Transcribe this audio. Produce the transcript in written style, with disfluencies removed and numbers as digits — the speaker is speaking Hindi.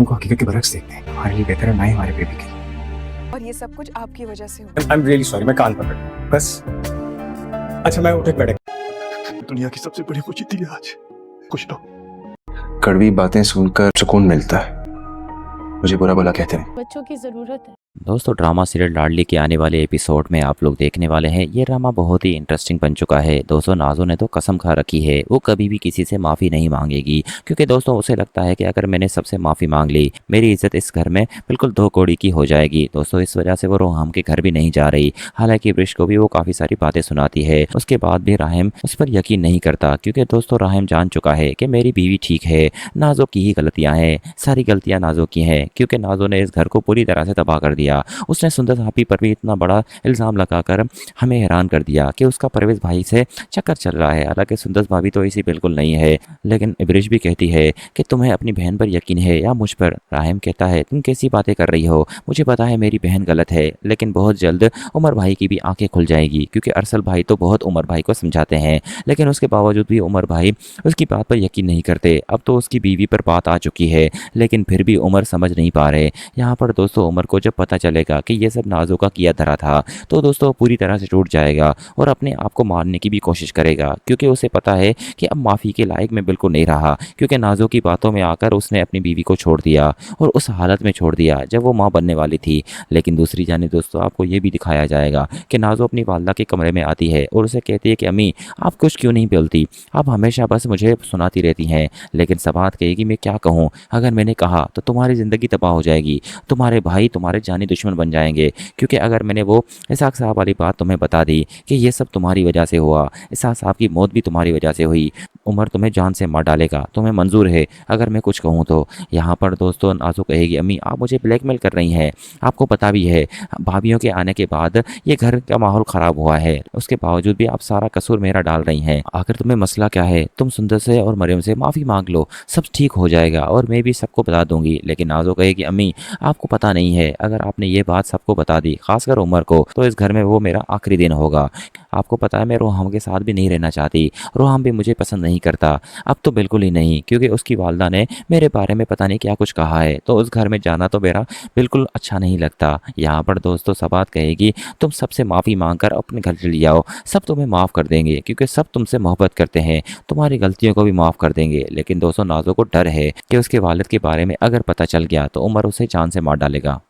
उनको हकीकत के बरक्स देखते हैं। हमारे लिए बेहतर है ना ही हमारे बेबी के लिए। और ये सब कुछ आपकी वजह से हुआ। आई एम रियली सॉरी, मैं कान पकड़ बस। अच्छा मैं उठे बैठे। दुनिया की सबसे बड़ी खुशी थी आज। खुश रहो। कड़वी बातें सुनकर सुकून मिलता है, मुझे बुरा भला कहते हैं। बच्चों की ज़रूरत है। दोस्तों ड्रामा सीरियल लाडली के आने वाले एपिसोड में आप लोग देखने वाले हैं। ये ड्रामा बहुत ही इंटरेस्टिंग बन चुका है। दोस्तों नाज़ो ने तो कसम खा रखी है वो कभी भी किसी से माफ़ी नहीं मांगेगी, क्योंकि दोस्तों उसे लगता है कि अगर मैंने सबसे माफ़ी मांग ली मेरी इज्जत इस घर में बिल्कुल दो कौड़ी की हो जाएगी। दोस्तों इस वजह से वो रोहम के घर भी नहीं जा रही। हालांकि वृष को भी वो काफ़ी सारी बातें सुनाती है, उसके बाद भी राहिम उस पर यकीन नहीं करता, क्योंकि दोस्तों राहिम जान चुका है कि मेरी बीवी ठीक है, नाज़ो की ही गलतियाँ हैं, सारी गलतियाँ नाज़ो की हैं, क्योंकि नाज़ो ने इस घर को पूरी तरह से तबाह कर दिया। उसने सुंदर भाभी पर भी इतना बड़ा इल्ज़ाम लगाकर हमें हैरान कर दिया कि उसका परवेज भाई से चक्कर चल रहा है। हालांकि सुंदर भाभी तो ऐसी बिल्कुल नहीं है, लेकिन इब्रिश भी कहती है कि तुम्हें अपनी बहन पर यकीन है या मुझ पर। राहिम कहता है तुम कैसी बातें कर रही हो, मुझे पता है मेरी बहन गलत है, लेकिन बहुत जल्द उमर भाई की भी आंखें खुल जाएगी, क्योंकि अरसल भाई तो बहुत उमर भाई को समझाते हैं, लेकिन उसके बावजूद भी उमर भाई उसकी बात पर यकीन नहीं करते। अब तो उसकी बीवी पर बात आ चुकी है, लेकिन फिर भी उमर समझ नहीं पा रहे। यहाँ पर दोस्तों उमर को जब पता चलेगा कि ये सब नाज़ो का किया धरा था, तो दोस्तों पूरी तरह से टूट जाएगा और अपने आप को मारने की भी कोशिश करेगा, क्योंकि उसे पता है कि अब माफ़ी के लायक में बिल्कुल नहीं रहा, क्योंकि नाज़ो की बातों में आकर उसने अपनी बीवी को छोड़ दिया और उस हालत में छोड़ दिया जब वो माँ बनने वाली थी। लेकिन दूसरी जानिब दोस्तों आपको ये भी दिखाया जाएगा कि नाज़ो अपनी वालदा के कमरे में आती है और उसे कहती है कि अम्मी आप कुछ क्यों नहीं बोलती, आप हमेशा बस मुझे सुनाती रहती हैं। लेकिन सबात कहेगी मैं क्या कहूँ, अगर मैंने कहा तो तुम्हारी ज़िंदगी तबाह हो जाएगी, तुम्हारे भाई तुम्हारे जानी दुश्मन बन जाएंगे, क्योंकि अगर मैंने वो इसहाक साहब वाली बात तुम्हें बता दी कि ये सब तुम्हारी वजह से हुआ, इसहाक साहब की मौत भी तुम्हारी वजह से हुई, उमर तुम्हें जान से मार डालेगा, तुम्हें मंजूर है अगर मैं कुछ कहूँ तो। यहाँ पर दोस्तों नाज़ो कहेगी अम्मी आप मुझे ब्लैकमेल कर रही हैं, आपको पता भी है भाभीियों के आने के बाद ये घर का माहौल ख़राब हुआ है, उसके बावजूद भी आप सारा कसूर मेरा डाल रही हैं। आखिर तुम्हें मसला क्या है, तुम सुंदर से और मरियम से माफ़ी मांग लो, सब ठीक हो जाएगा और मैं भी सबको बता दूंगी। लेकिन नाज़ो कहेगी अम्मी आपको पता नहीं है, अगर आपने ये बात सबको बता दी खासकर उमर को, तो इस घर में वो मेरा आखिरी दिन होगा। आपको पता है मैं रोहम के साथ भी नहीं रहना चाहती, रोहम भी मुझे पसंद नहीं करता, अब तो बिल्कुल ही नहीं, क्योंकि उसकी वालदा ने मेरे बारे में पता नहीं क्या कुछ कहा है, तो उस घर में जाना तो मेरा बिल्कुल अच्छा नहीं लगता। यहाँ पर दोस्तों सबात कहेगी तुम सबसे माफ़ी मांग कर अपने घर चली जाओ, सब तुम्हें माफ़ कर देंगे, क्योंकि सब तुमसे मोहब्बत करते हैं, तुम्हारी गलतियों को भी माफ़ कर देंगे। लेकिन दोस्तों नाज़ो को डर है कि उसके वालिद के बारे में अगर पता चल गया तो उमर उसे जान से मार डालेगा।